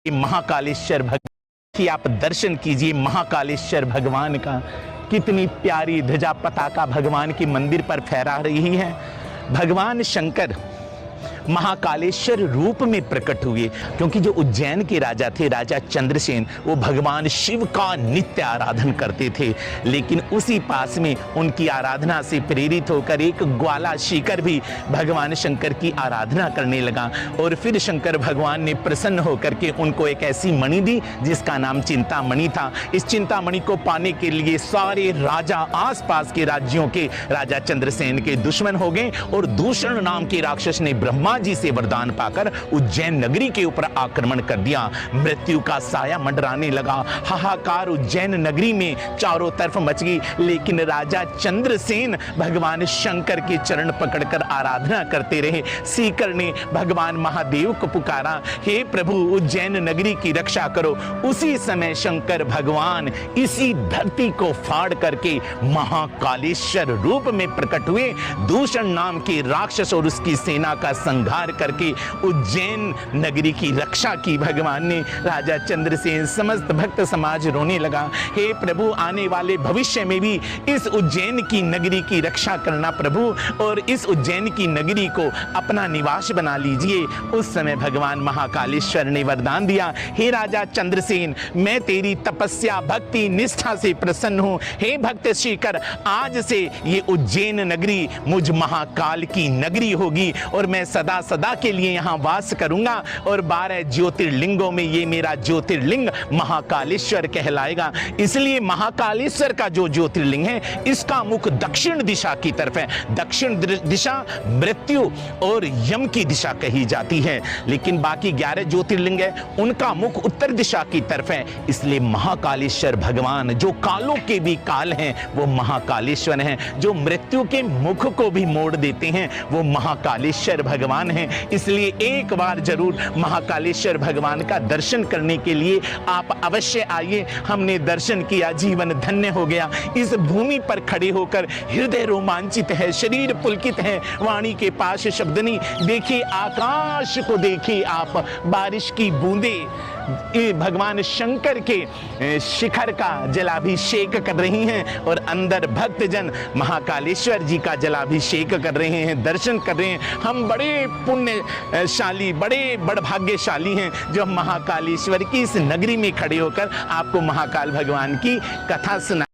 महाकालेश्वर भगवान की आप दर्शन कीजिए। महाकालेश्वर भगवान का कितनी प्यारी ध्वजा पताका भगवान की मंदिर पर फहरा रही है। भगवान शंकर महाकालेश्वर रूप में प्रकट हुए, क्योंकि जो उज्जैन के राजा थे, राजा चंद्रसेन, वो भगवान शिव का नित्य आराधन करते थे। लेकिन उसी पास में उनकी आराधना से प्रेरित होकर एक ग्वाला शिकर भी भगवान शंकर की आराधना करने लगा। और फिर शंकर भगवान ने प्रसन्न होकर के उनको एक ऐसी मणि दी जिसका नाम चिंतामणि था। इस चिंतामणि को पाने के लिए सारे राजा, आसपास के राज्यों के राजा चंद्रसेन के दुश्मन हो गए और दूषण नाम के राक्षस ने ब्रह्मा जी से वरदान पाकर उज्जैन नगरी के ऊपर आक्रमण कर दिया। मृत्यु का साया मंडराने लगा, हाहाकार उज्जैन नगरी में चारों तरफ मच गई। लेकिन राजा चंद्रसेन भगवान शंकर के चरण पकड़कर आराधना करते रहे। सीकर ने भगवान महादेव को पुकारा, हे प्रभु उज्जैन नगरी की रक्षा करो। उसी समय शंकर भगवान इसी धरती को फाड़ करके महाकालेश्वर रूप में प्रकट हुए। दूषण नाम के राक्षस और उसकी सेना का संहार करके उज्जैन नगरी की रक्षा की भगवान ने। राजा चंद्रसेन, समस्त भक्त समाज रोने लगा, हे प्रभु आने वाले भविष्य में भी इस उज्जैन की नगरी की रक्षा करना प्रभु, और इस उज्जैन की नगरी को अपना निवास बना लीजिए। उस समय भगवान महाकालेश्वर ने वरदान दिया, हे राजा चंद्रसेन, मैं तेरी तपस्या भक्ति निष्ठा से प्रसन्न हूं। हे भक्त शिखर, आज से ये उज्जैन नगरी मुझ महाकाल की नगरी होगी और मैं सदा सदा के लिए यहाँ वास करूंगा। और 12 ज्योतिर्लिंगों में ये मेरा ज्योतिर्लिंग महाकालेश्वर कहलाएगा। इसलिए महाकालेश्वर का जो ज्योतिर्लिंग है, इसका मुख दक्षिण दिशा की तरफ है। दक्षिण दिशा मृत्यु और यम की दिशा कही जाती है, लेकिन बाकी 11 ज्योतिर्लिंग है, उनका मुख उत्तर दिशा की तरफ है। इसलिए महाकालेश्वर भगवान, जो कालों के भी काल हैं, वो महाकालेश्वर हैं। जो मृत्यु के मुख को भी मोड़ देते हैं, वो महाकालेश्वर भगवान हैं। इसलिए एक बार जरूर महाकालेश्वर भगवान का दर्शन करने के लिए आप अवश्य आइए। हमने दर्शन किया, जीवन धन्य हो गया। इस भूमि पर खड़े होकर हृदय रोमांचित है, शरीर पुलकित है, वाणी के पास शब्द नहीं। देखिए आकाश को, देखिए आप, बारिश की बूंदें भगवान शंकर के शिखर का जलाभिषेक कर रही हैं और अंदर भक्तजन महाकालेश्वर जी का जलाभिषेक कर रहे हैं, दर्शन कर रहे हैं। हम बड़े पुण्यशाली, बड़े बड़भाग्यशाली हैं जो महाकालेश्वर की इस नगरी में खड़े होकर आपको महाकाल भगवान की कथा सुना